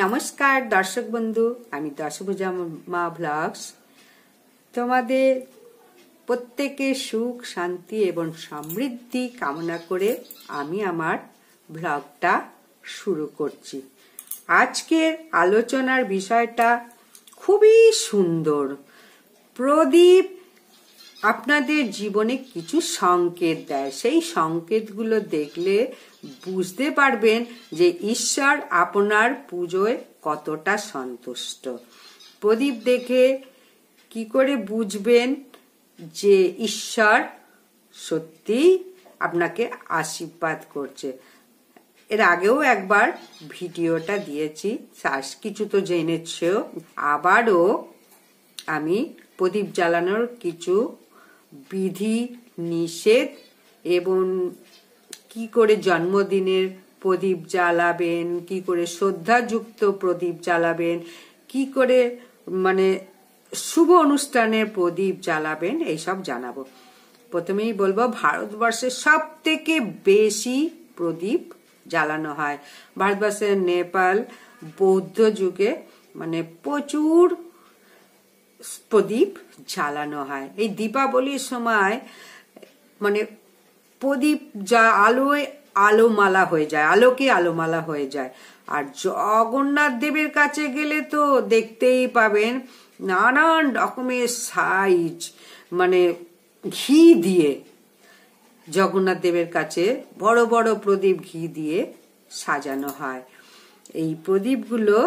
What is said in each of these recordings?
নমস্কার দর্শক বন্ধু, আমি দশভুজা মা ব্লগস তোমাদের প্রত্যেকের সুখ শান্তি এবং সমৃদ্ধি কামনা করে আমি আমার ব্লগটা শুরু করছি। আজকের আলোচনার বিষয়টা খুবই সুন্দর। প্রদীপ আপনাদের জীবনে কিছু সংকেত দেয়। সেই সংকেতগুলো দেখলে বুঝতে পারবেন যে ঈশ্বর আপনার পুজোয় কতটা সন্তুষ্ট। প্রদীপ দেখে কি করে বুঝবেন যে ঈশ্বর সত্যিই আপনাকে আশীর্বাদ করছে? এর আগেও একবার ভিডিওটা দিয়েছি, কিছু তো জেনেছো। আবারও আমি প্রদীপ জ্বালানোর কিছু বিধি নিষেধ এবং কি করে জন্মদিনের প্রদীপ জ্বালাবেন, কি করে শ্রদ্ধাযুক্ত প্রদীপ জ্বালাবেন, কি করে শুভ অনুষ্ঠানে প্রদীপ জ্বালাবেন, এইসব জানাবো। প্রথমেই বলবো, ভারতবর্ষে সব থেকে বেশি প্রদীপ জ্বালানো হয়। ভারতবর্ষের নেপাল বৌদ্ধ যুগে প্রচুর প্রদীপ জ্বালানো হয়। এই দীপাবলির সময় প্রদীপ আলোয় আলোমালা হয়ে যায়, আলোকে আলোমালা হয়ে যায়। আর জগন্নাথ দেবের কাছে গেলে তো দেখতেই পাবেন নানান রকমের সাইজ ঘি দিয়ে জগন্নাথ দেবের কাছে বড় বড় প্রদীপ ঘি দিয়ে সাজানো হয়। এই প্রদীপগুলো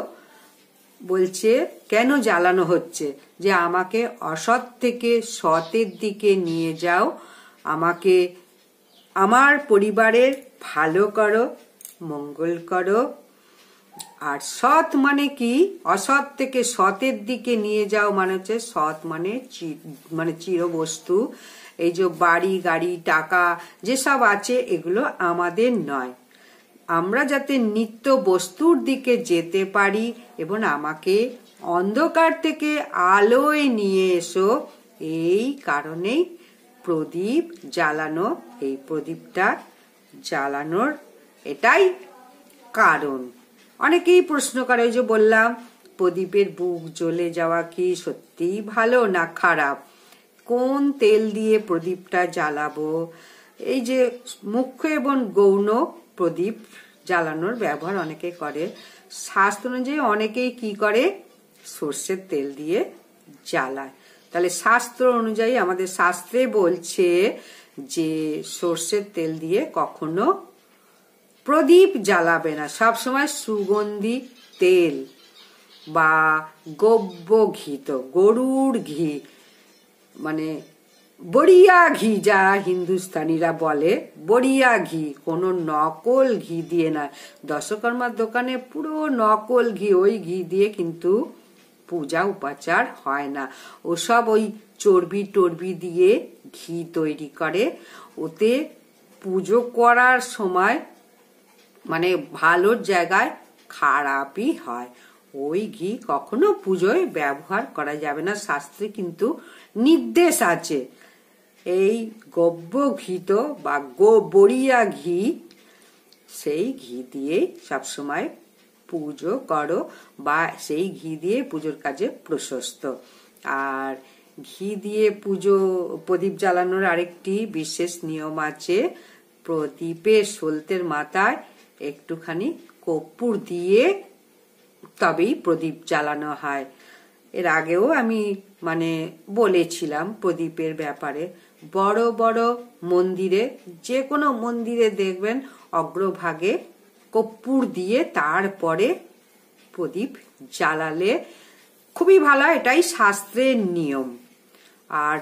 বলছে কেন জ্বালানো হচ্ছে, যে আমাকে অসৎ থেকে সতের দিকে নিয়ে যাও, আমাকে আমার পরিবারের ভালো করো, মঙ্গল করো। আর সৎ মানে কি? অসৎ থেকে সতের দিকে নিয়ে যাও হচ্ছে সৎ মানে চিরবস্তু। এই যে বাড়ি গাড়ি টাকা যেসব আছে এগুলো আমাদের নয়। আমরা যাতে নিত্য বস্তুর দিকে যেতে পারি এবং আমাকে অন্ধকার থেকে আলোয় নিয়ে এসো, এই কারণেই প্রদীপ জ্বালানো। এই প্রদীপটা জ্বালানোর এটাই কারণ। অনেকেই প্রশ্ন করে, ওই যে বললাম প্রদীপের বুক জ্বলে যাওয়া কি সত্যিই ভালো না খারাপ? কোন তেল দিয়ে প্রদীপটা জ্বালাবো? এই যে মুখ্য এবং গৌণ প্রদীপ জ্বালানোর ব্যবহার অনেকে করে। শাস্ত্র অনুযায়ী অনেকেই কি করে, সর্ষের তেল দিয়ে জ্বালায়। তাহলে শাস্ত্র অনুযায়ী আমাদের শাস্ত্রে বলছে যে সর্ষের তেল দিয়ে কখনো প্রদীপ জ্বালাবে না। সবসময় সুগন্ধি তেল বা গব্য ঘি, তো গরুর ঘি বড়িয়া ঘি, যা হিন্দুস্তানিরা বলে বড়িয়া ঘি, কোনো নকল ঘি দিয়ে না। দশকর্মার দোকানে পুরো নকল ঘি, ওই ঘি দিয়ে কিন্তু পূজা উপাচার হয় না। ওসব ওই চর্বি টর্বি দিয়ে ঘি তৈরি করে। ওতে পুজো করার সময় ভালোর জায়গায় খারাপই হয়। ওই ঘি কখনো পুজোয় ব্যবহার করা যাবে না। শাস্ত্রে কিন্তু নির্দেশ আছে। এই গব্য ঘি তো বা বড়িয়া ঘি, সেই ঘি দিয়ে সবসময় পুজো করো বা সেই ঘি দিয়ে পুজোর কাজে প্রশস্ত। আর ঘি দিয়ে প্রদীপ জ্বালানোর আরেকটি বিশেষ নিয়ম আছে। প্রদীপের সলতের মাথায় একটুখানি কর্পূর দিয়ে তবেই প্রদীপ জ্বালানো হয়। এর আগেও আমি বলেছিলাম প্রদীপের ব্যাপারে। বড় বড় মন্দিরে, যে কোনো মন্দিরে দেখবেন অগ্রভাগে কর্পূর দিয়ে তারপরে প্রদীপ জ্বালালে খুবই ভালো, এটাই শাস্ত্রের নিয়ম। আর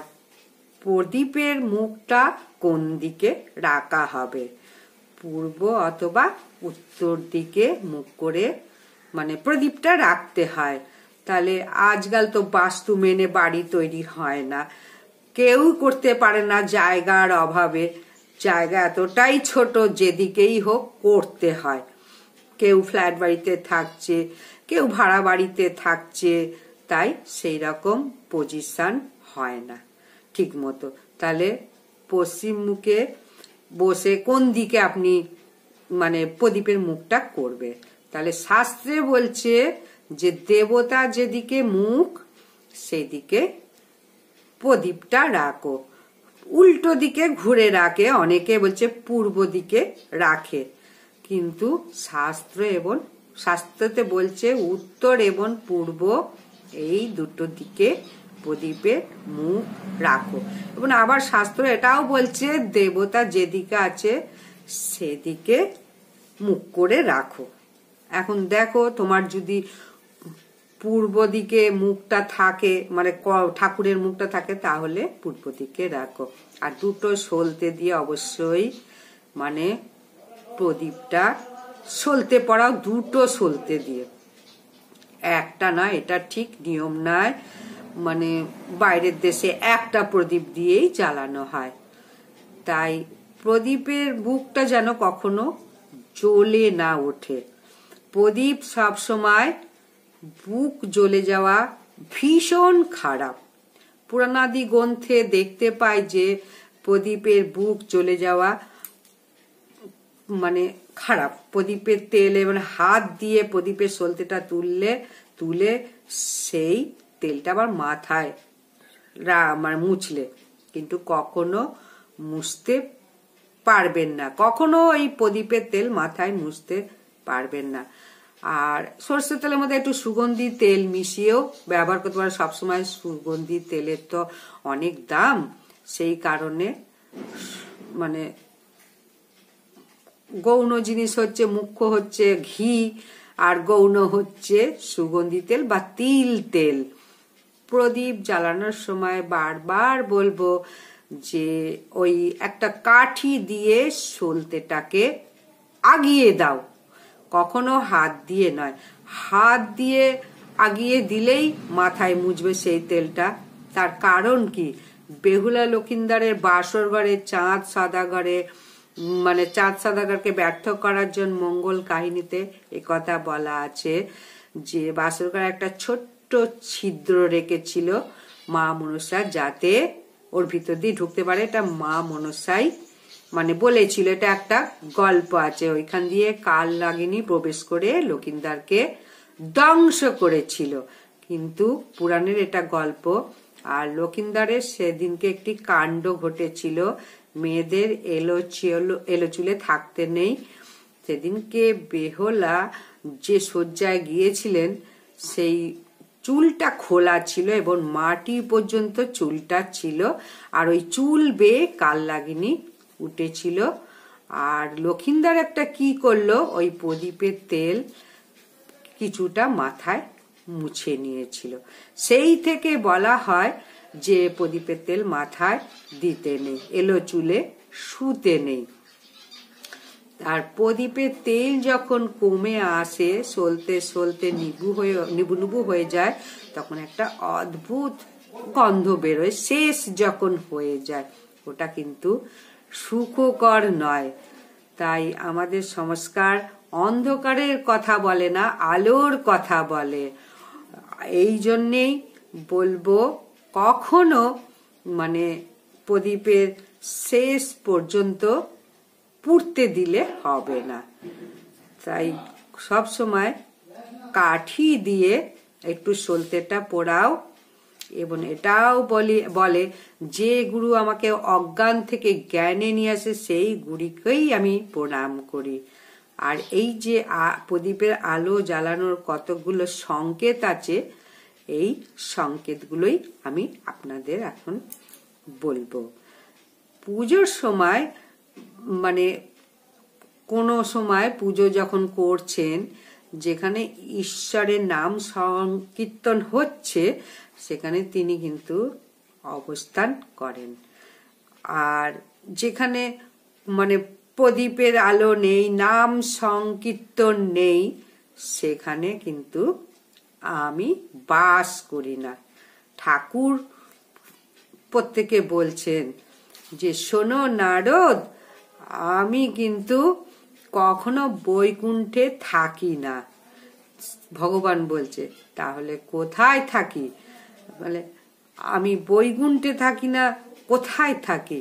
প্রদীপের মুখটা কোন দিকে রাখা হবে? পূর্ব অথবা উত্তর দিকে মুখ করে প্রদীপটা রাখতে হয়। তাহলে আজকাল তো বাস্তু মেনে বাড়ি তৈরি হয় না, কেউ করতে পারে না জায়গার অভাবে। জায়গা এতটাই ছোট, যেদিকেই হোক করতে হয়। কেউ ফ্ল্যাট বাড়িতে থাকছে, কেউ ভাড়া বাড়িতে থাকছে, তাই সেই রকম পজিশন হয় না ঠিক মতো। তাহলে পশ্চিম মুখে বসে কোন দিকে আপনি প্রদীপের মুখটা করবে? তাহলে শাস্ত্রে বলছে যে দেবতা যেদিকে মুখ সেদিকে প্রদীপটা রাখো, উল্টো দিকে ঘুরে রাখে, অনেকে বলছে পূর্ব দিকে রাখে, কিন্তু শাস্ত্রতে বলছে উত্তর এবং পূর্ব এই দুটো দিকে প্রদীপের মুখ রাখো। এবং আবার শাস্ত্র এটাও বলছে দেবতা যেদিকে আছে সেদিকে মুখ করে রাখো। এখন দেখো তোমার যদি পূর্ব দিকে মুখটা থাকে, মানে ঠাকুরের মুখটা থাকে, তাহলে পূর্ব দিকে রাখো। আর দুটো সলতে দিয়ে অবশ্যই মানে প্রদীপটা সলতে পড়াও, দুটো সলতে দিয়ে, একটা না, এটা ঠিক নিয়ম নয়। মানে বাইরের দেশে একটা প্রদীপ দিয়েই জ্বালানো হয়। তাই প্রদীপের বুকটা যেন কখনো জ্বলে না ওঠে। প্রদীপ সবসময় বুক জ্বলে যাওয়া ভীষণ খারাপ। পুরাণাদি গ্রন্থে দেখতে পাই যে প্রদীপের বুক জ্বলে যাওয়া মানে খারাপ। প্রদীপের তেল এবং হাত দিয়ে প্রদীপের সলতেটা তুলে সেই তেলটা আবার মাথায় মানে মুছলে, কিন্তু কখনো মুছতে পারবেন না, কখনো এই প্রদীপের তেল মাথায় মুছতে পারবেন না। আর সরষের তেলের মধ্যে একটু সুগন্ধি তেল মিশিয়েও ব্যবহার করতে পারে। সবসময় সুগন্ধি তেলের তো অনেক দাম, সেই কারণে মানে গৌণ জিনিস হচ্ছে, মুখ্য হচ্ছে ঘি, আর গৌণ হচ্ছে সুগন্ধি তেল বা তিল তেল। প্রদীপ জ্বালানোর সময় বারবার বলবো যে ওই একটা কাঠি দিয়ে সলতেটাকে আগিয়ে দাও, কখনো হাত দিয়ে নয়। হাত দিয়ে আগিয়ে দিলেই মাথায় মুছবে সেই তেলটা। তার কারণ কি, বেহুলা লক্ষিন্দারের বাসর ঘরে চাঁদ সাদাগরে, মানে চাঁদ সাদাগরকে ব্যর্থ করার জন্য মঙ্গল কাহিনীতে একথা বলা আছে যে বাসর ঘরে একটা ছোট্ট ছিদ্র রেখেছিল মা মনসা, যাতে ওর ভিতর দিয়ে ঢুকতে পারে। এটা মা মনসাই মানে বলেছিল, এটা একটা গল্প আছে। ওইখান দিয়ে কাল নাগিনী প্রবেশ করে লক্ষিন্দারকে ধ্বংস করেছিল, কিন্তু পুরাণের এটা গল্প। আর লক্ষিন্দারের সেদিনকে একটি কাণ্ড ঘটেছিল, মেয়েদের এলো চুলে থাকতে নেই। সেদিনকে বেহুলা যে শয্যায় গিয়েছিলেন সেই চুলটা খোলা ছিল এবং মাটি পর্যন্ত চুলটা ছিল, আর ওই চুল বেয়ে কালনাগিনী উঠেছিল। আর লক্ষিন্দার একটা কি করলো, ওই প্রদীপের তেল কিছুটা মাথায় মুছে নিয়েছিল। সেই থেকে বলা হয় যে প্রদীপের তেল মাথায় দিতে নেই, এলো চুলে শুতে নেই। আর প্রদীপের তেল যখন কমে আসে, সলতে সলতে নিবু হয়ে যায়, তখন একটা অদ্ভুত গন্ধ বেরোয়। শেষ যখন হয়ে যায়, ওটা কিন্তু সুখকর নয়। তাই আমাদের সংস্কার অন্ধকারের কথা বলে না, আলোর কথা বলে। এই জন্যেই বলবো কখনো মানে প্রদীপের শেষ পর্যন্ত পুড়তে দিলে হবে না। তাই সব সময় কাঠি দিয়ে একটু সলতেটা পোড়াও। এবং এটাও বলে যে গুরু আমাকে অজ্ঞান থেকে জ্ঞানে নিয়ে আসে সেই গুরুকেই আমি প্রণাম করি। আর এই যে প্রদীপের আলো জ্বালানোর কতগুলো সংকেত আছে, এই সংকেতগুলোই আমি আপনাদের এখন বলবো। পুজোর সময় মানে কোনো সময় পুজো যখন করছেন, যেখানে ঈশ্বরের নাম সংকীর্তন হচ্ছে, সেখানে তিনি কিন্তু অবস্থান করেন। আর যেখানে মানে প্রদীপের আলো নেই, নাম সংকীর্তন নেই, সেখানে কিন্তু আমি বাস করি না। ঠাকুর প্রত্যেকে বলছেন যে শোনো নারদ, আমি কিন্তু কখনো বৈকুণ্ঠে থাকি না। ভগবান বলছে, তাহলে কোথায় থাকি? বলে আমি বৈকুণ্ঠে থাকি না, কোথায় থাকি?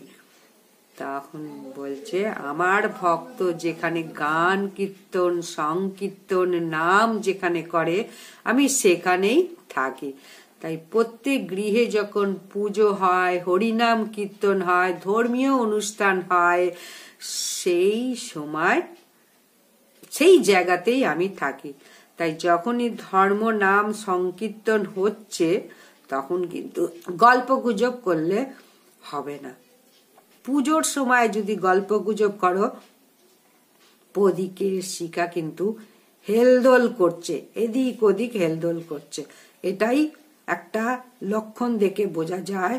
তখন বলছে আমার ভক্ত যেখানে গান কীর্তন সংকীর্তন নাম যেখানে করে আমি সেখানেই থাকি। তাই প্রত্যেক গৃহে যখন পুজো হয়, হরিনাম কীর্তন হয়, ধর্মীয় অনুষ্ঠান হয়, সেই সময় সেই জায়গাতেই আমি থাকি। তাই যখনই ধর্ম নাম সংকীর্তন হচ্ছে তখন কিন্তু গল্প গুজব করলে হবে না। পুজোর সময় যদি গল্প গুজব করো, প্রদীপের শিখা কিন্তু হেলদোল করছে, এদিক ওদিক হেলদোল করছে, এটাই একটা লক্ষণ দেখে বোঝা যায়।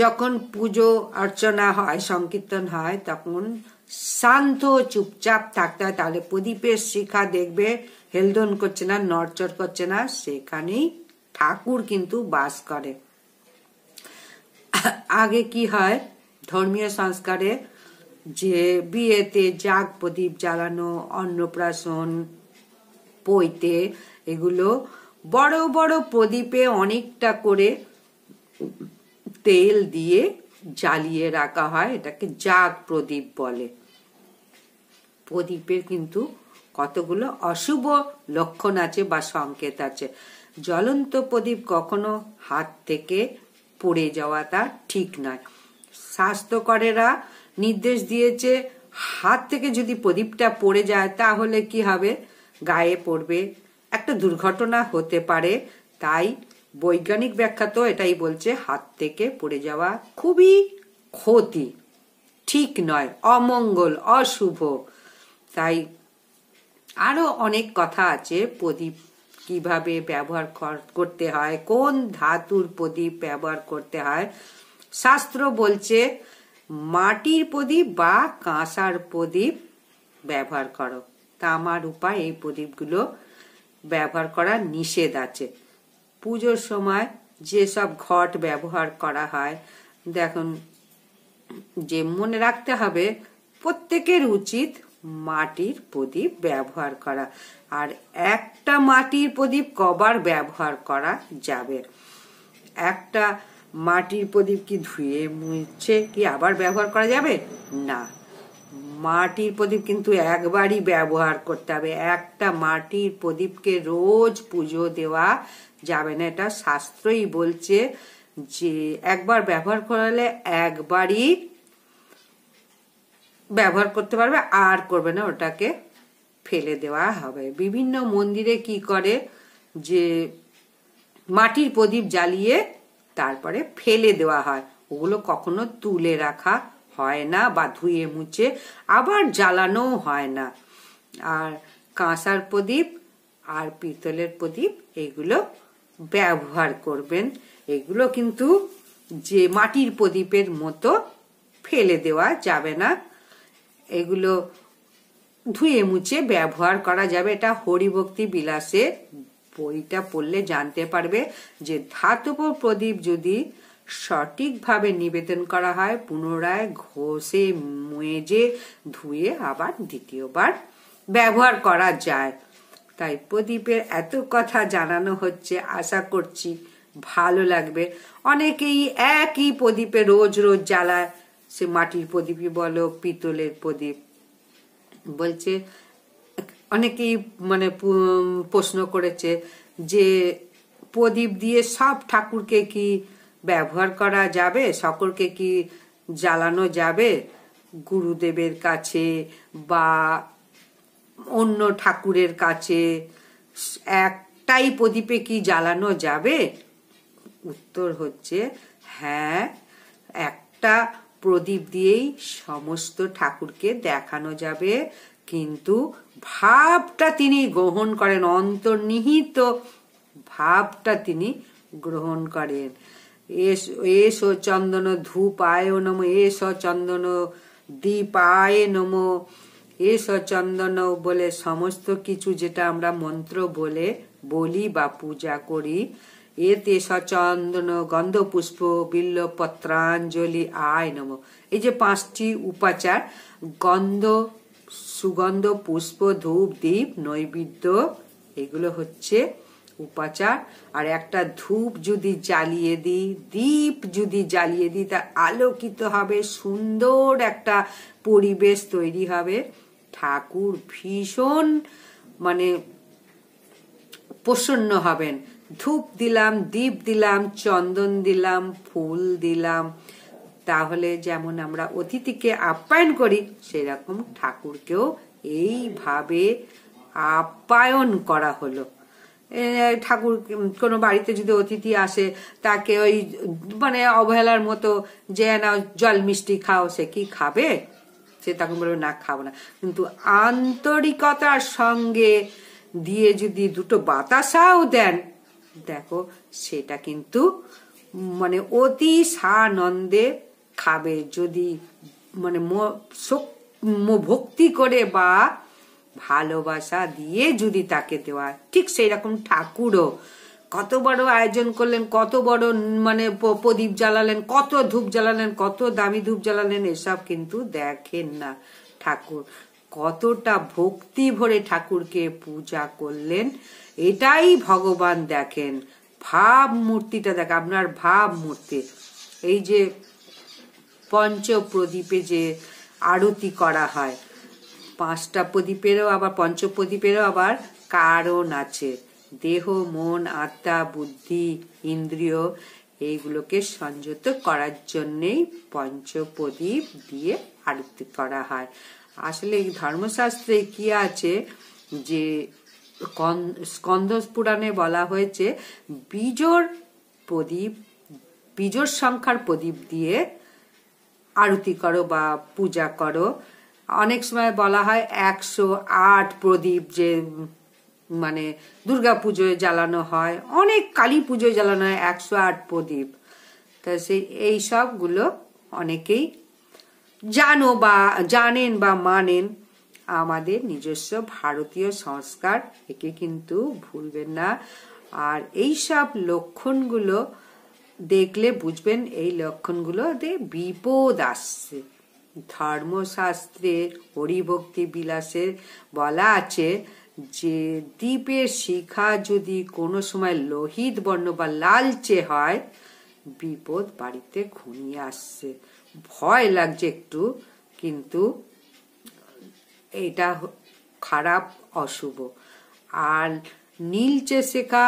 যখন পুজো অর্চনা হয়, সংকীর্তন হয়, তখন শান্ত চুপচাপ থাকতে হয়, তাহলে প্রদীপের শিখা দেখবে হেলদোল করছে না, নড়চড় করছে না, সেখানেই ঠাকুর কিন্তু বাস করে। আগে কি হয়, ধর্মীয় সংস্কারে যে বিয়েতে জাগ প্রদীপ জ্বালানো, অন্নপ্রাশন, পৈতে, এগুলো বড় বড় প্রদীপে অনেকটা করে তেল দিয়ে জ্বালিয়ে রাখা হয়, এটাকে জাগ প্রদীপ বলে। প্রদীপের কিন্তু কতগুলো অশুভ লক্ষণ আছে বা সংকেত আছে। জ্বলন্ত প্রদীপ কখনো হাত থেকে পড়ে যাওয়াটা ঠিক নয়। স্বাস্থ্যকরেরা নির্দেশ দিয়েছে হাত থেকে যদি প্রদীপটা পড়ে যায় তাহলে কি হবে, গায়ে পড়বে, একটা দুর্ঘটনা হতে পারে। তাই বৈজ্ঞানিক ব্যাখ্যা তো এটাই বলছে, হাত থেকে পড়ে যাওয়া খুবই ক্ষতি, ঠিক নয়, অমঙ্গল, অশুভ। তাই আরো অনেক কথা আছে প্রদীপ কিভাবে ব্যবহার করতে হয়, কোন ধাতুর প্রদীপ ব্যবহার করতে হয়। শাস্ত্র বলছে মাটির প্রদীপ বা কাঁসার প্রদীপ ব্যবহার করো, তামা রূপা এই প্রদীপগুলো ব্যবহার করা নিষেধ আছে। পুজোর সময় যেসব ঘট ব্যবহার করা হয়, দেখুন যে মনে রাখতে হবে প্রত্যেকের উচিত মাটির প্রদীপ ব্যবহার করা। আর একটা মাটির প্রদীপ কবার ব্যবহার করা যাবে? একটা মাটির প্রদীপ কি ধুয়ে মুছে কি আবার ব্যবহার করা যাবে? না, মাটির প্রদীপ কিন্তু একবারই ব্যবহার করতে হবে। একটা মাটির প্রদীপকে রোজ পুজো দেওয়া যাবে না, এটা শাস্ত্রই বলছে যে একবার ব্যবহার করলে একবারই ব্যবহার করতে পারবে, আর করবে না, ওটাকে ফেলে দেওয়া হবে। বিভিন্ন মন্দিরে কি করে যে মাটির প্রদীপ জ্বালিয়ে তারপরে ফেলে দেওয়া হয়, ওগুলো কখনো তুলে রাখা হয় না বা ধুয়ে মুছে আবার জ্বালানো হয় না। আর কাঁসার প্রদীপ আর পিতলের প্রদীপ এগুলো ব্যবহার করবেন। এগুলো কিন্তু যে মাটির প্রদীপের মতো ফেলে দেওয়া যাবে না, এগুলো ধুয়ে মুছে ব্যবহার করা যাবে। এটা হরিভক্তি বিলাসে বইটা পড়লে জানতে পারবে যে ধাতব প্রদীপ যদি সঠিকভাবে নিবেদন করা হয়, পুনরায় ঘষে মেজে ধুয়ে আবার দ্বিতীয়বার ব্যবহার করা যায়। তাই প্রদীপের এত কথা জানানো হচ্ছে, আশা করছি ভালো লাগবে। অনেকেই একই প্রদীপে রোজ রোজ জ্বালায়, সে মাটির প্রদীপই বলো পিতলের প্রদীপ। বলছে অনেকেই মানে প্রশ্ন করেছে যে প্রদীপ দিয়ে সব ঠাকুরকে কি ব্যবহার করা যাবে, সকলকে কি জ্বালানো যাবে, গুরুদেবের কাছে বা অন্য ঠাকুরের কাছে একটাই প্রদীপে কি জ্বালানো যাবে? উত্তর হচ্ছে হ্যাঁ, একটা প্রদীপ দিয়েই সমস্ত ঠাকুরকে দেখানো যাবে, কিন্তু ভাবটা তিনি গ্রহণ করেন, অন্তর্নিহিত ভাবটা তিনি গ্রহণ করেন। এসো চন্দন ধূপায় নমঃ, এসো চন্দন দীপায় নমঃ, এসো চন্দন বলে সমস্ত কিছু যেটা আমরা মন্ত্র বলি বা পূজা করি, এতে সচন্দন গন্ধ পুষ্প বিল্ল পত্রাঞ্জলি আয় নমঃ, এই যে 5টি উপাচার, গন্ধ, সুগন্ধ, পুষ্প, ধূপ, দীপ, নৈবেদ্য, এগুলো হচ্ছে উপাচার। আর একটা ধূপ যদি জ্বালিয়ে দিই, দীপ যদি জ্বালিয়ে দিই, তা আলোকিত হবে, সুন্দর একটা পরিবেশ তৈরি হবে। ঠাকুর ভীষণ মানে প্রসন্ন হবেন। ধূপ দিলাম, দীপ দিলাম, চন্দন দিলাম, ফুল দিলাম, তাহলে যেমন আমরা অতিথিকে আপ্যায়ন করি সেরকম ঠাকুরকেও এইভাবে আপ্যায়ন করা হলো। ঠাকুর কোনো বাড়িতে যদি অতিথি আসে, তাকে ওই মানে অবহেলার মতো যে না জল মিষ্টি খাও, সে কি খাবে? সে তখন বলবে না, খাবো না। কিন্তু আন্তরিকতার সঙ্গে দিয়ে যদি দুটো বাতাসাও দেন, দেখো সেটা কিন্তু মানে অতি সানন্দে খাবে। যদি মানে ভক্তি করে বা ভালোবাসা দিয়ে যদি তাকে দেওয়া, ঠিক সেই রকম ঠাকুরও কত বড় আয়োজন করলেন, কত বড় মানে প্রদীপ জ্বালালেন, কত ধূপ জ্বালালেন, কত দামি ধূপ জ্বালালেন, এসব কিন্তু দেখেন না। ঠাকুর কতটা ভক্তি ভরে ঠাকুরকে পূজা করলেন, এটাই ভগবান দেখেন। ভাব মূর্তিটা দেখ, আপনার ভাব মূর্তি। এই যে পঞ্চ প্রদীপে যে আরতি করা হয়, 5টা প্রদীপেরও আবার পঞ্চপ্রদীপেরও আবার কারণ আছে। দেহ, মন, আত্মা, বুদ্ধি, ইন্দ্রিয় এইগুলোকে সংযত করার জন্যেই পঞ্চপ্রদীপ দিয়ে আরতি করা হয়। আসলে ধর্মশাস্ত্রে কি আছে যে স্কন্দ পুরাণে বলা হয়েছে বিজোড় সংখ্যার প্রদীপ দিয়ে আরতি করো বা পূজা করো। অনেক সময় বলা হয় 108 প্রদীপ যে মানে দুর্গা পুজোয় জ্বালানো হয়, অনেক কালী পুজোয় জ্বালানো হয় 108 প্রদীপ। তা সেই এই সবগুলো অনেকেই জানেন বা মানেন। আমাদের নিজস্ব ভারতীয় সংস্কার, একে কিন্তু ভুলবেন না। আর এই সব লক্ষণগুলো দেখলে বুঝবেন এই লক্ষণগুলোতে বিপদ আসছে। ধর্মশাস্ত্রে হরিভক্তি বিলাসে বলা আছে যে দীপের শিখা যদি কোনো সময় লোহিত বর্ণ বা লালচে হয়, বিপদ বাড়িতে ঘনিয়ে আসছে। ভয় লাগছে একটু, কিন্তু এটা খারাপ, অশুভ। আর নীলচে শেখা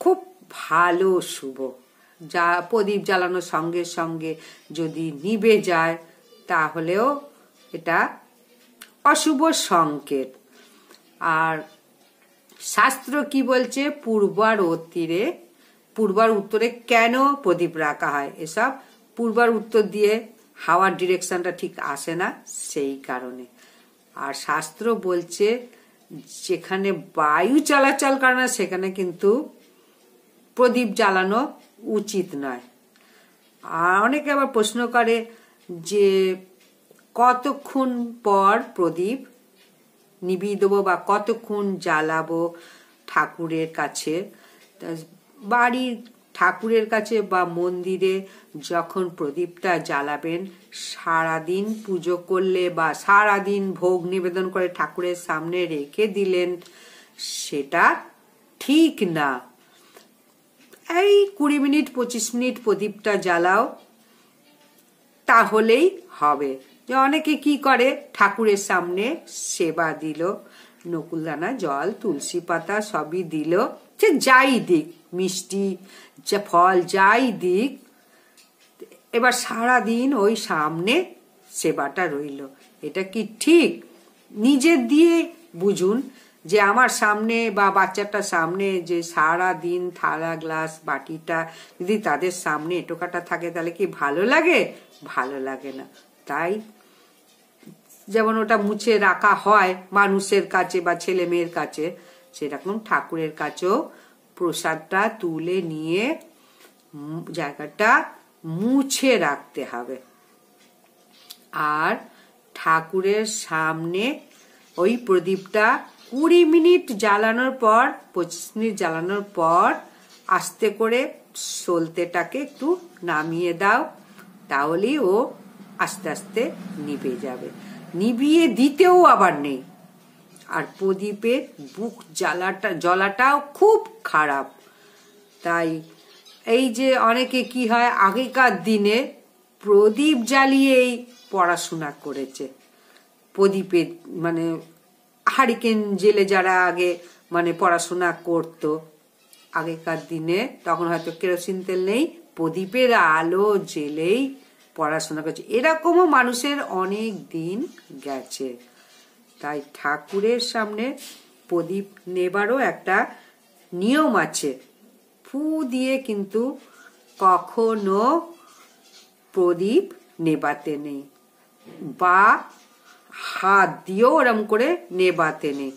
খুব ভালো, শুভ। যা প্রদীপ জ্বালানোর সঙ্গে সঙ্গে যদি নিভে যায়, তাহলেও এটা অশুভ সংকেত। আর শাস্ত্র কি বলছে, পূর্বার উত্তরে কেন প্রদীপ রাখা হয়, এসব পূর্বার উত্তর দিয়ে হাওয়ার ডিরেকশনটা ঠিক আসে না, সেই কারণে। আর শাস্ত্র বলছে যেখানে বায়ু চলাচল করে না, সেখানে কিন্তু প্রদীপ জ্বালানো উচিত নয়। আর অনেকে আবার প্রশ্ন করে যে কতক্ষণ পর প্রদীপ নিভিয়ে দেবো বা কতক্ষণ জ্বালাবো ঠাকুরের কাছে। বাড়ির ঠাকুরের কাছে বা মন্দিরে যখন প্রদীপটা জ্বালাবেন, সারাদিন পুজো করলে বা সারাদিন ভোগ নিবেদন করে ঠাকুরের সামনে রেখে দিলেন, সেটা ঠিক না। এই 20 মিনিট 25 মিনিট প্রদীপটা জ্বালাও, তাহলেই হবে। যে অনেকে কি করে, ঠাকুরের সামনে সেবা দিল, নকুলদানা, জল, তুলসী পাতা সবই দিল, সে যাই দিক, মিষ্টি ফল যাই দিক, এবার সারাদিন ওই সামনে সেবাটা রইল। এটা কি ঠিক? নিজের দিয়ে বুঝুন যে আমার সামনে বা বাচ্চাটার সামনে যে সারা দিন থালা গ্লাস বাটিটা যদি তাদের সামনে এটোকাটা থাকে, তাহলে কি ভালো লাগে? ভালো লাগে না। তাই যেমন ওটা মুছে রাখা হয় মানুষের কাছে বা ছেলে মেয়ের কাছে, সেরকম ঠাকুরের কাছেও প্রসাদটা তুলে নিয়ে জায়গাটা মুছে রাখতে হবে। আর ঠাকুরের সামনে ওই প্রদীপটা 20 মিনিট জ্বালানোর পর, 25 মিনিট জ্বালানোর পর আস্তে করে সলতেটাকে একটু নামিয়ে দাও, তাহলেই ও আস্তে আস্তে নিভে যাবে। নিভিয়ে দিতেও আবার নেই, আর প্রদীপের বুক জ্বলাটাও খুব খারাপ। তাই এই যে অনেকে কি হয়, আগেকার দিনে প্রদীপ জ্বালিয়েই পড়াশোনা করেছে। প্রদীপের মানে হারিকেন জেলে যারা আগে মানে পড়াশোনা করত আগেকার দিনে, তখন হয়তো কেরোসিন তেল নেই, প্রদীপের আলো জেলেই পড়াশোনা করছে। এরকমও মানুষের অনেক দিন গেছে। তাই ঠাকুরের সামনে প্রদীপ নেবারও একটা নিয়ম আছে। ফু দিয়ে কিন্তু কখনো প্রদীপ নেবাতে নেই, বা হাত দিয়েও ওরম করে নেবাতে নেই।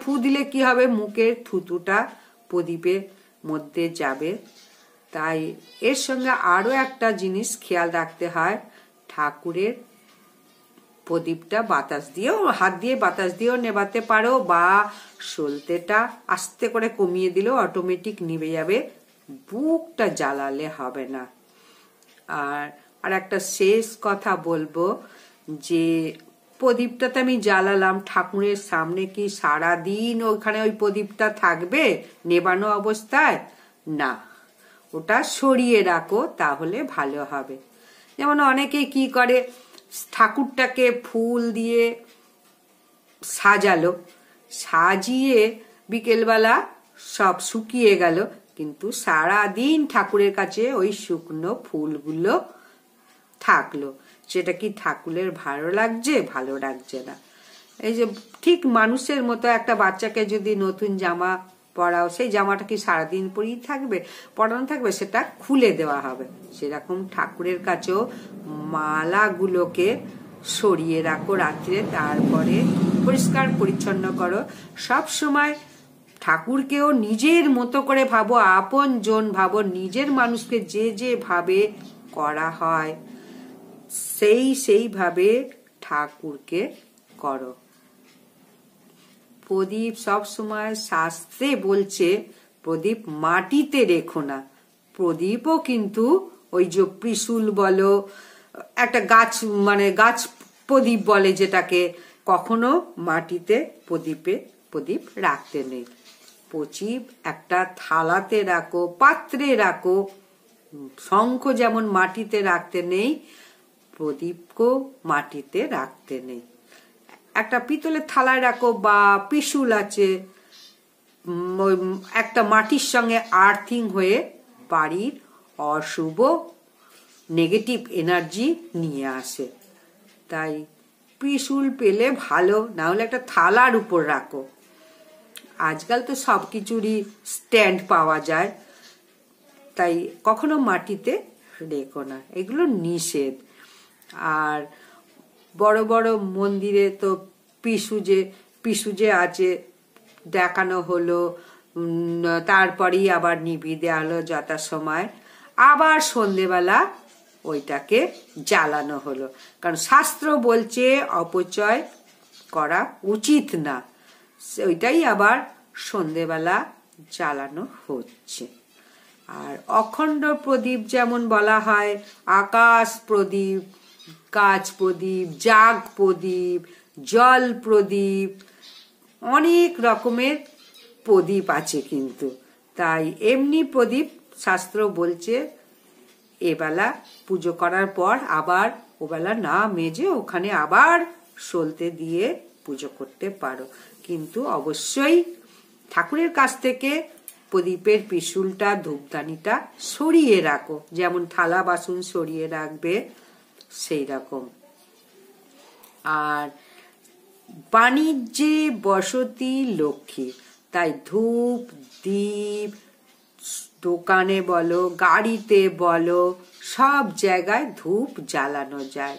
ফু দিলে কি হবে, মুখের থুতুটা প্রদীপের মধ্যে যাবে। তাই এর সঙ্গে আরো একটা জিনিস খেয়াল রাখতে হয়, ঠাকুরের প্রদীপটা বাতাস দিয়েও, হাত দিয়ে বাতাস দিয়েও নেবাতে পারো, বা সলতেটা আস্তে করে কমিয়ে দিলেও অটোমেটিক নিভে যাবে, বুকটা জ্বালালে হবে না। আর একটা শেষ কথা বলবো যে প্রদীপটাতে আমি জ্বালালাম ঠাকুরের সামনে, কি সারাদিন ওখানে ওই প্রদীপটা থাকবে নেবানো অবস্থায়? না, ওটা সরিয়ে রাখো, তাহলে ভালো হবে। যেমন অনেকে কি করে, ঠাকুরটাকে ফুল দিয়ে সাজালো, সাজিয়ে বিকেলবেলা সব শুকিয়ে গেল, কিন্তু সারাদিন ঠাকুরের কাছে ওই শুকনো ফুলগুলো থাকলো। সেটা কি ঠাকুরের ভালো লাগছে? ভালো লাগছে না। এই যে ঠিক মানুষের মতো একটা বাচ্চাকে যদি নতুন জামা পরাও, সেই জামাটা কি সারাদিন পরেই থাকবে, পরানো থাকবে? সেটা খুলে দেওয়া হবে। সেরকম ঠাকুরের কাছেও মালাগুলোকে সরিয়ে রাখো রাত্রে, তারপরে পরিষ্কার পরিচ্ছন্ন করো। সব সময় ঠাকুরকেও নিজের মতো করে ভাবো, আপন জন ভাবো। নিজের মানুষকে যে ভাবে করা হয় সেইভাবে ঠাকুরকে করো। প্রদীপ সব সময় শাস্ত্রে বলছে প্রদীপ মাটিতে রেখো না। প্রদীপও কিন্তু ওই যে ত্রিশূল বলো, একটা গাছ মানে গাছ প্রদীপ বলে যেটাকে, কখনো মাটিতে প্রদীপ রাখতে নেই। প্রদীপ একটা থালাতে রাখো, পাত্রে রাখো। শঙ্খ যেমন মাটিতে রাখতে নেই, প্রদীপকেও মাটিতে রাখতে নেই। একটা পিতলের থালায় রাখো, বা ত্রিশূল আছে, একটা মাটির সঙ্গে আর্থিং হয়ে বাড়ির অশুভ নেগেটিভ এনার্জি নিয়ে আসে। তাই ত্রিশূল পেলে ভালো, না হলে একটা থালার উপর রাখো। আজকাল তো সবকিছুরই স্ট্যান্ড পাওয়া যায়, তাই কখনো মাটিতে রেখো না, এগুলো নিষেধ। আর বড় বড় মন্দিরে তো পিসুজে আছে, দেখানো হলো, তারপরেই আবার নিভিয়ে দেওয়া হলো যথাসময়, আবার সন্ধেবেলা ওইটাকে জ্বালানো হলো। কারণ শাস্ত্র বলছে অপচয় করা উচিত না, ওইটাই আবার সন্ধেবেলা জ্বালানো হচ্ছে। আর অখণ্ড প্রদীপ যেমন বলা হয়, আকাশ প্রদীপ, কাচ প্রদীপ, জাগ প্রদীপ, জল প্রদীপ, অনেক রকমের প্রদীপ আছে কিন্তু। তাই এমনি প্রদীপ শাস্ত্র বলছে এবেলা পুজো করার পর আবার ওবেলা না মেজে ওখানে আবার সলতে দিয়ে পুজো করতে পারো, কিন্তু অবশ্যই ঠাকুরের কাছ থেকে প্রদীপের ত্রিশূলটা, ধূপদানিটা সরিয়ে রাখো, যেমন থালা বাসন সরিয়ে রাখবে সেই রকম। আর বাণিজ্যে বসতি লক্ষ্মী, তাই ধূপ দীপ দোকানে বলো, গাড়িতে বলো, সব জায়গায় ধূপ জ্বালানো যায়।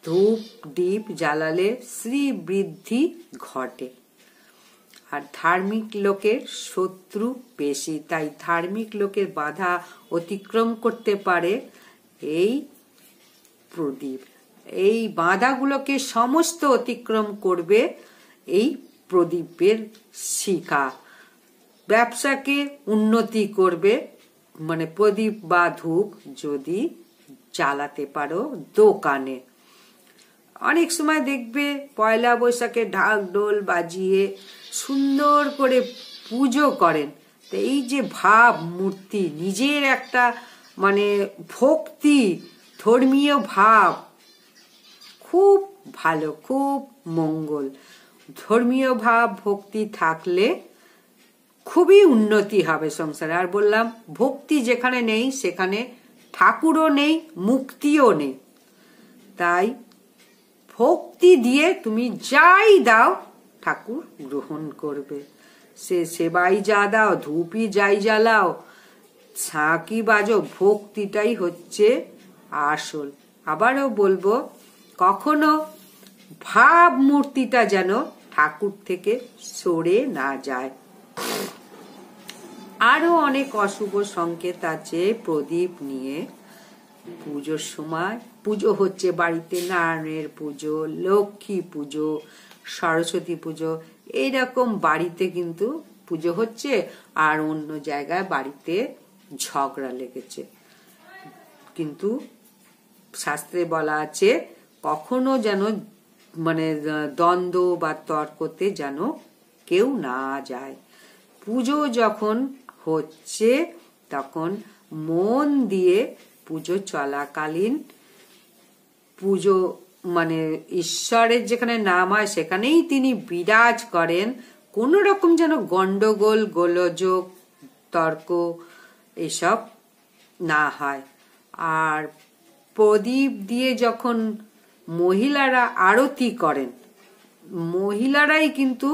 ধূপ দীপ জ্বালালে শ্রী বৃদ্ধি ঘটে। আর ধার্মিক লোকের শত্রু বেশি, তাই ধার্মিক লোকের বাধা অতিক্রম করতে পারে এই প্রদীপ। এই বাধাগুলোকে সমস্ত অতিক্রম করবে এই প্রদীপের শিখা। ব্যবসাকে উন্নতি করবে, মানে প্রদীপ বা ধূপ যদি জ্বালাতে পারো দোকানে। অনেক সময় দেখবে পয়লা বৈশাখে ঢাক ঢোল বাজিয়ে সুন্দর করে পুজো করেন। তো এই যে ভাব মূর্তি, নিজের একটা মানে ভক্তি, ধর্মীয় ভাব, খুব ভালো, খুব মঙ্গল। ধর্মীয় ভাব ভক্তি থাকলে খুবই উন্নতি হবে সংসারে। আর বললাম, ভক্তি যেখানে নেই সেখানে ঠাকুরও নেই, মুক্তিও নেই। তাই ভক্তি দিয়ে তুমি যাই দাও ঠাকুর গ্রহণ করবে। সে সেবাই যা দাও, ধূপই যাই জ্বালাও, ছাঁকি বাজো, ভক্তিটাই হচ্ছে আসল। আবারও বলবো, কখনো ভাব মূর্তিটা যেন ঠাকুর থেকে সরে না যায়। আরো অনেক অশুভ সংকেত আছে প্রদীপ নিয়ে। পুজোর সময় পুজো হচ্ছে বাড়িতে, নারায়ণের পুজো, লক্ষ্মী পুজো, সরস্বতী পুজো, এইরকম বাড়িতে কিন্তু পুজো হচ্ছে, আর অন্য জায়গায় বাড়িতে ঝগড়া লেগেছে। কিন্তু শাস্ত্রে বলা আছে কখনো যেন মানে দ্বন্দ্ব বা তর্কতে যেন কেউ না যায়। পুজো যখন হচ্ছে তখন মন দিয়ে পুজো চলাকালীন পুজো মানে ঈশ্বরের যেখানে নাম হয় সেখানেই তিনি বিরাজ করেন। কোন রকম যেন গন্ডগোল, গোলযোগ, তর্ক এসব না হয়। আর প্রদীপ দিয়ে যখন মহিলারা আরতি করেন, মহিলারাই কিন্তু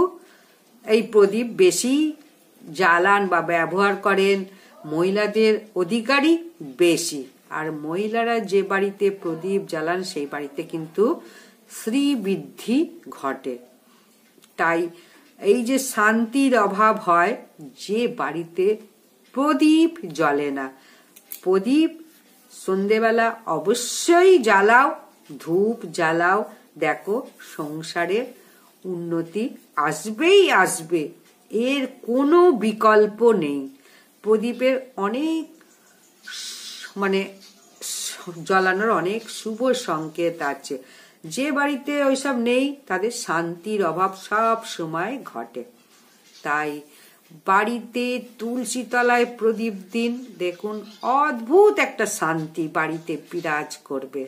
এই প্রদীপ বেশি জ্বালান বা ব্যবহার করেন, মহিলাদের অধিকারই বেশি। আর মহিলারা যে বাড়িতে প্রদীপ জ্বালান সেই বাড়িতে কিন্তু শ্রীবৃদ্ধি ঘটে। তাই এই যে শান্তির অভাব হয় যে বাড়িতে প্রদীপ জ্বলে না, প্রদীপ সন্ধেবেলা অবশ্যই জ্বালাও, ধূপ জ্বালাও, দেখো সংসারে উন্নতি আসবেই আসবে, এর কোনো বিকল্প নেই। প্রদীপের অনেক মানে জ্বালানোর অনেক শুভ সংকেত আছে। যে বাড়িতে ওইসব নেই তাদের শান্তির অভাব সব সময় ঘটে। তাই বাড়িতে তুলসী তলায় প্রদীপ দিন, দেখুন অদ্ভুত একটা শান্তি বাড়িতে বিরাজ করবে।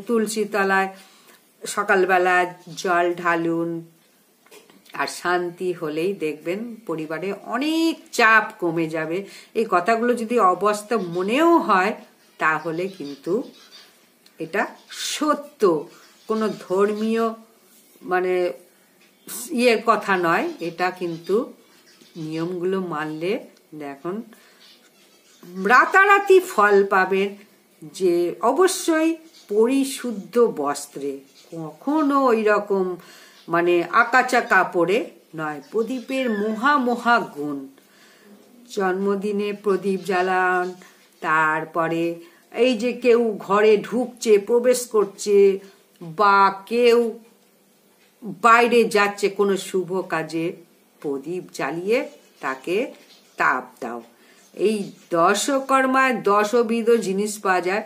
তুলসী তলায় সকালবেলা জল ঢালুন, আর শান্তি হলেই দেখবেন পরিবারে অনেক চাপ কমে যাবে। এই কথাগুলো যদি অবাস্তব মনেও হয় তাহলে কিন্তু এটা সত্য, কোনো ধর্মীয় মানে ইয়ের কথা নয়, এটা কিন্তু নিয়মগুলো মানলে দেখুন রাতারাতি ফল পাবেন। যে অবশ্যই পরিশুদ্ধ বস্ত্রে, কখনো ওই রকম মানে আকাচা কাপড়ে নয়। প্রদীপের মহা মহা গুণ। জন্মদিনে প্রদীপ জ্বালান, তারপরে এই যে কেউ ঘরে ঢুকছে, প্রবেশ করছে, বা কেউ বাইরে যাচ্ছে কোনো শুভ কাজে, প্রদীপ জ্বালিয়ে তাকে তাপ দাও। এই দশকর্মায় 10বিধ জিনিস পাওয়া যায়।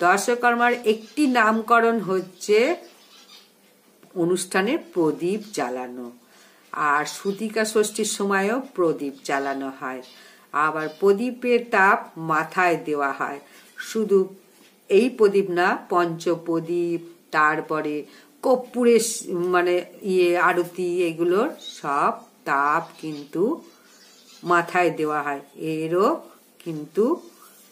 দশকর্মার একটি নামকরণ হচ্ছে অনুষ্ঠানে প্রদীপ জ্বালানো, আর সুতিকা ষষ্ঠীর সময়ও প্রদীপ জ্বালানো হয়। আবার প্রদীপের তাপ মাথায় দেওয়া হয়। শুধু এই প্রদীপ না, পঞ্চপ্রদীপ, তারপরে কর্পূরের মানে আরতি, এগুলোর সব তাপ কিন্তু মাথায় দেওয়া হয়। এরও কিন্তু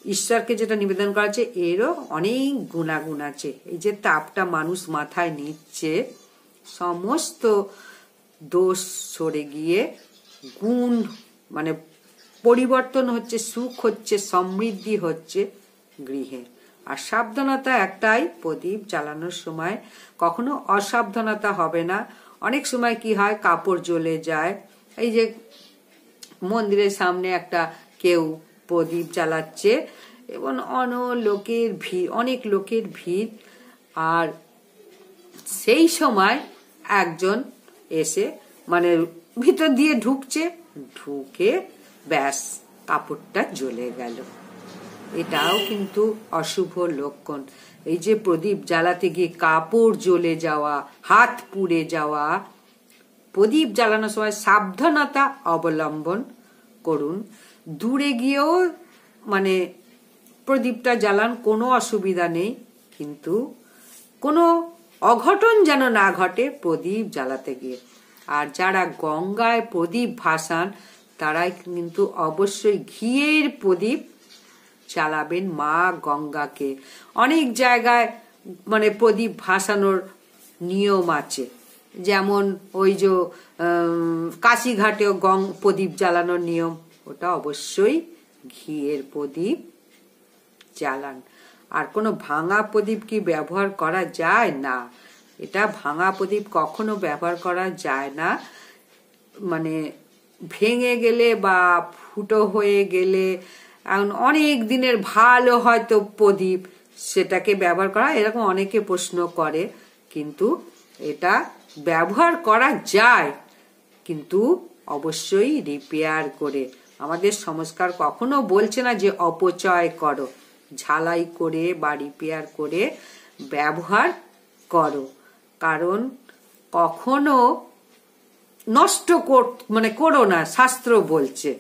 ঈশ্বরকে যেটা নিবেদন করা আছে এরও অনেক গুণাগুণ আছে। এই যে তাপটা মানুষ মাথায় নিচ্ছে, সমস্ত দোষ সরে গিয়ে গুণ মানে পরিবর্তন হচ্ছে, সুখ হচ্ছে, সমৃদ্ধি হচ্ছে গৃহে। আর সাবধানতা একটাই, প্রদীপ জ্বালানোর সময় কখনো অসাবধানতা হবে না। অনেক সময় কি হয়, কাপড় জ্বলে যায়। এই যে মন্দিরের সামনে একটা কেউ প্রদীপ জ্বালাচ্ছে এবং অনেক লোকের ভিড়, আর সেই সময় একজন এসে মানে ভিতর দিয়ে ঢুকে ব্যাস কাপড়টা জ্বলে গেল। এটাও কিন্তু অশুভ লক্ষণ। এই যে প্রদীপ জ্বালাতে গিয়ে কাপড় জ্বলে যাওয়া, হাত পুড়ে যাওয়া, প্রদীপ জ্বালানোর সময় সাবধানতা অবলম্বন করুন। দূরে গিয়েও মানে প্রদীপটা জ্বালান, কোনো অসুবিধা নেই, কিন্তু কোনো অঘটন যেন না ঘটে প্রদীপ জ্বালাতে গিয়ে। আর যারা গঙ্গায় প্রদীপ ভাসান তারাই কিন্তু অবশ্যই ঘিয়ের প্রদীপ জ্বালাবেন মা গঙ্গাকে। অনেক জায়গায় মানে প্রদীপ ভাসানোর নিয়ম আছে, যেমন ওই যে কাশীঘাটেও প্রদীপ জ্বালানোর নিয়ম, ওটা অবশ্যই ঘিয়ের প্রদীপ জ্বালান। আর কোনো ভাঙা প্রদীপ কি ব্যবহার করা যায় না? এটা ভাঙা প্রদীপ কখনো ব্যবহার করা যায় না। মানে ভেঙে গেলে বা ফুটো হয়ে গেলে, অনেক দিনের ভালো হয়তো প্রদীপ, সেটাকে ব্যবহার করা, এরকম অনেকে প্রশ্ন করে। কিন্তু এটা ব্যবহার করা যায়, কিন্তু অবশ্যই রিপেয়ার করে। আমাদের সংস্কার কখনো বলছে না যে অপচয় করো, ঝালাই করে বা রিপেয়ার করে ব্যবহার করো। কারণ কখনো নষ্ট মানে করো না, শাস্ত্র বলছে।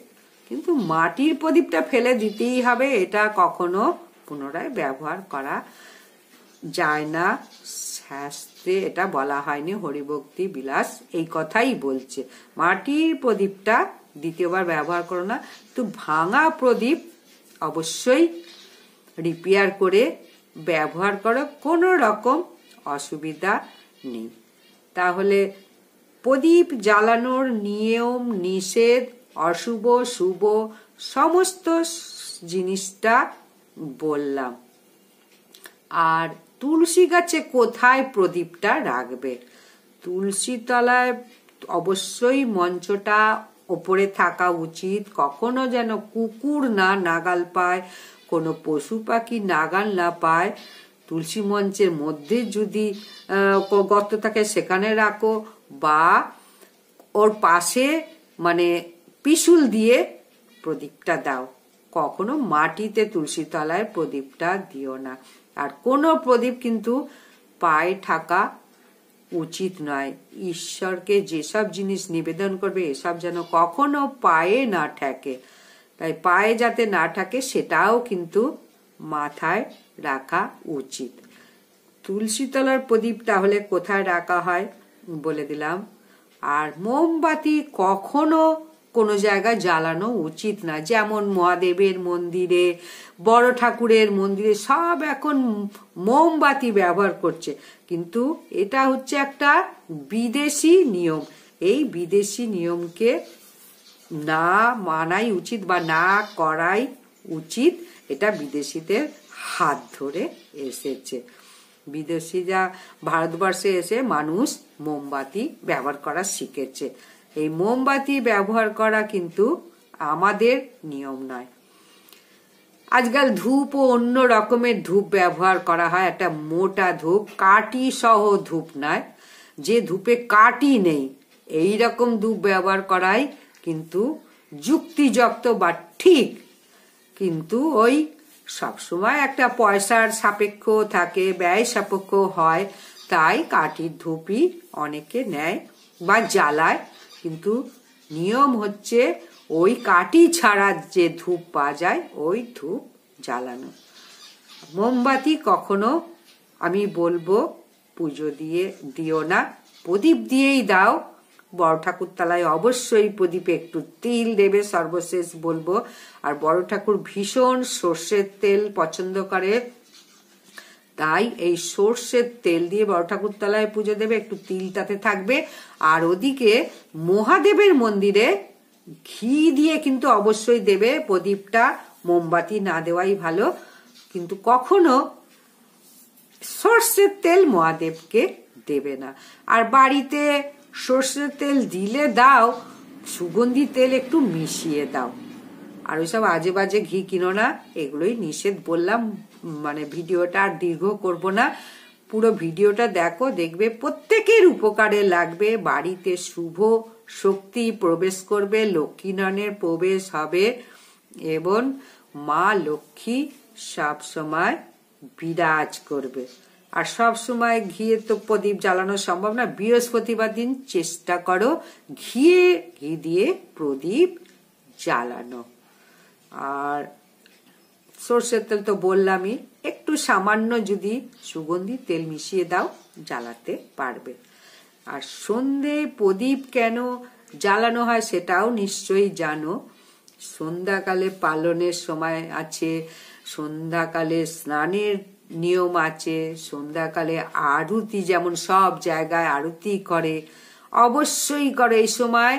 কিন্তু মাটির প্রদীপটা ফেলে দিতেই হবে, এটা কখনো পুনরায় ব্যবহার করা যায় না। শাস্ত্রে এটা বলা হয়নি, হরিভক্তি বিলাস এই কথাই বলছে। মাটির প্রদীপটা দ্বিতীয়বার ব্যবহার করো না, তো ভাঙা প্রদীপ অবশ্যই রিপেয়ার করে ব্যবহার করো, কোনো রকম অসুবিধা নেই। তাহলে প্রদীপ জ্বালানোর নিয়ম নিষেধ, অশুভ শুভ সমস্ত জিনিসটা বললাম। আর তুলসী গাছে কোথায় প্রদীপটা রাখবে? তুলসী তলায় অবশ্যই মঞ্চটা ওপরে থাকা উচিত, কখনো যেন কুকুর না নাগাল পায়, কোনো পশু পাখি নাগাল না পায়। তুলসী মঞ্চের মধ্যে যদি গর্ত থাকে সেখানে রাখো, বা ওর পাশে মানে পিশুল দিয়ে প্রদীপটা দাও। কখনো মাটিতে তুলসী তলায় প্রদীপটা দিও না। আর কোনো প্রদীপ কিন্তু পায়ে থাকা উচিত নয়। ঈশ্বরকে যেসব জিনিস নিবেদন করবে এসব যেন কখনো পায়ে না ঠেকে। তাই পায়ে যাতে না ঠেকে সেটাও কিন্তু মাথায় রাখা উচিত। তুলসী তলার প্রদীপ তাহলে কোথায় রাখা হয় বলে দিলাম। আর মোমবাতি কখনো কোনো জায়গায় জ্বালানো উচিত না, যেমন মহাদেবের মন্দিরে, বড় ঠাকুরের মন্দিরে সব এখন মোমবাতি ব্যবহার করছে, কিন্তু এটা হচ্ছে একটা বিদেশি নিয়ম। এই বিদেশি নিয়মকে না মানাই উচিত বা না করাই উচিত। এটা বিদেশিদের হাত ধরে এসেছে। বিদেশিরা ভারতবর্ষে এসে মানুষ মোমবাতি ব্যবহার করা শিখেছে। এই মোমবাতি ব্যবহার করা কিন্তু আমাদের নিয়ম নয়। আজকাল ধূপও অন্য রকমের ধূপ ব্যবহার করা হয়, একটা মোটা ধূপ, কাঠি সহ ধূপ নয়, যে ধূপে কাঠি নেই, এই রকম ধূপ ব্যবহার করাই কিন্তু যুক্তিযুক্ত বা ঠিক। কিন্তু ওই সবসময় একটা পয়সার সাপেক্ষ থাকে, ব্যয় সাপেক্ষ হয়, তাই কাঠির ধূপই অনেকে নেয় বা জ্বালায়। কিন্তু নিয়ম হচ্ছে ওই কাঠি ছাড়া যে ধূপ পাওয়া যায় ওই ধূপ জ্বালানো। মোমবাতি কখনো আমি বলবো পুজো দিয়ে দিও না, প্রদীপ দিয়েই দাও। বড় ঠাকুর তলায় অবশ্যই প্রদীপে একটু তিল দেবে, সর্বশেষ বলবো। আর বড় ঠাকুর ভীষণ সর্ষের তেল পছন্দ করে, তাই এই সর্ষের তেল দিয়ে বড় ঠাকুর তলায় পুজো দেবে, একটু তিল তাতে থাকবে। আর ওদিকে মহাদেবের মন্দিরে ঘি দিয়ে কিন্তু অবশ্যই দেবে প্রদীপটা, মোমবাতি না দেওয়াই ভালো। কিন্তু কখনো সর্ষের তেল মহাদেবকে দেবে না। আর বাড়িতে সর্ষের তেল দিলে দাও, সুগন্ধি তেল একটু মিশিয়ে দাও। আর ওইসব আজে বাজে ঘি কিনো না, এগুলোই নিষেধ বললাম। মানে ভিডিওটা আর দীর্ঘ করব না, পুরো ভিডিওটা দেখো, দেখবে প্রত্যেকের উপকারে লাগবে। বাড়িতে শুভ শক্তি প্রবেশ করবে, লক্ষ্মীনারায়ণের প্রবেশ হবে এবং মা লক্ষ্মী সব সময় বিরাজ করবে। আর সব সময় ঘিয়ে তো প্রদীপ জ্বালানো সম্ভব না, বৃহস্পতিবার দিন চেষ্টা করো ঘি দিয়ে প্রদীপ জ্বালানো। আর সর্ষের তেল তো বললামই, একটু সামান্য যদি সুগন্ধি তেল মিশিয়ে দাও জ্বালাতে পারবে। আর সন্ধে প্রদীপ কেন জ্বালানো হয় সেটাও নিশ্চয়ই জানো। সন্ধ্যাকালে পালনের সময় আছে, সন্ধ্যাকালে স্নানের নিয়ম আছে, সন্ধ্যাকালে আরতি, যেমন সব জায়গায় আরতি করে, অবশ্যই করে। এই সময়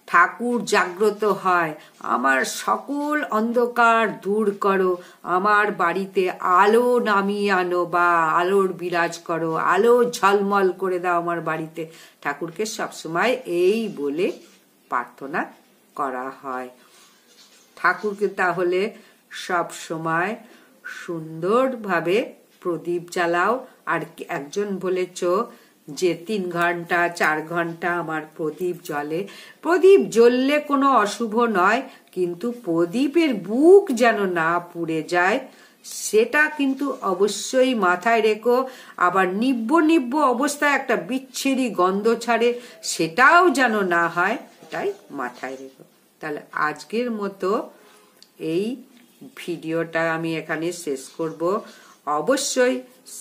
ঠাকুর জাগ্রত হয়, আমার সকল অন্ধকার দূর করো, আমার বাড়িতে আলো নামিয়ে আনো বা আলোর বিরাজ করো, আলো ঝলমল করে দাও আমার বাড়িতে। ঠাকুরকে সবসময় এই বলে প্রার্থনা করা হয়। ঠাকুরকে তাহলে সব সময় সুন্দরভাবে প্রদীপ জ্বালাও। আর একজন বলেছ যে 3 ঘন্টা 4 ঘন্টা আমার প্রদীপ জ্বলে। প্রদীপ জ্বললে কোনো অশুভ নয়, কিন্তু প্রদীপের বুক যেন না পুড়ে যায় সেটা কিন্তু অবশ্যই মাথায় রেখো। আবার নিব্ব নিব্ব অবস্থায় একটা বিচ্ছিরি গন্ধ ছাড়ে, সেটাও যেন না হয়, এটাই মাথায় রেখো। তাহলে আজকের মতো এই ভিডিওটা আমি এখানে শেষ করব। অবশ্যই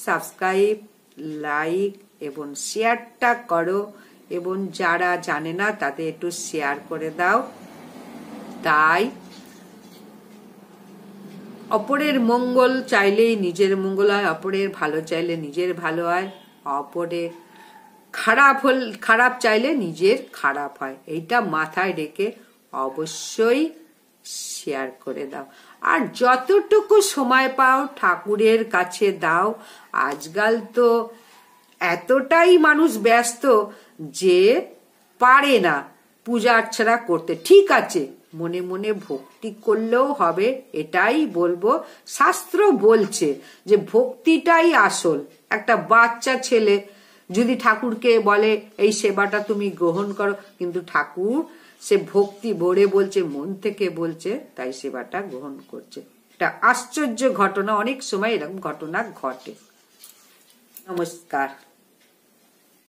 সাবস্ক্রাইব, লাইক এবং শেয়ারটা করো, এবং যারা জানে না তাদের একটু শেয়ার করে দাও। তাই অপরের মঙ্গল চাইলেই নিজের মঙ্গল হয়, অপরের ভালো চাইলে নিজের ভালো হয়, অপরের খারাপ চাইলে নিজের খারাপ হয়। এইটা মাথায় রেখে অবশ্যই শেয়ার করে দাও। আর যতটুকু সময় পাও ঠাকুরের কাছে দাও। আজকাল তো এতটাই মানুষ ব্যস্ত যে পারে না পূজা অর্চনা করতে। ঠিক আছে, মনে মনে ভক্তি করলেও হবে, এটাই বলবো। শাস্ত্র বলছে যে ভক্তিটাই আসল। একটা বাচ্চা ছেলে যদি ঠাকুরকে বলে এই সেবাটা তুমি গ্রহণ করো, কিন্তু ঠাকুর সে ভক্তি ভরে বলছে, মন থেকে বলছে, তাই সেবাটা গ্রহণ করছে। এটা আশ্চর্য ঘটনা, অনেক সময় এরকম ঘটনা ঘটে। নমস্কার।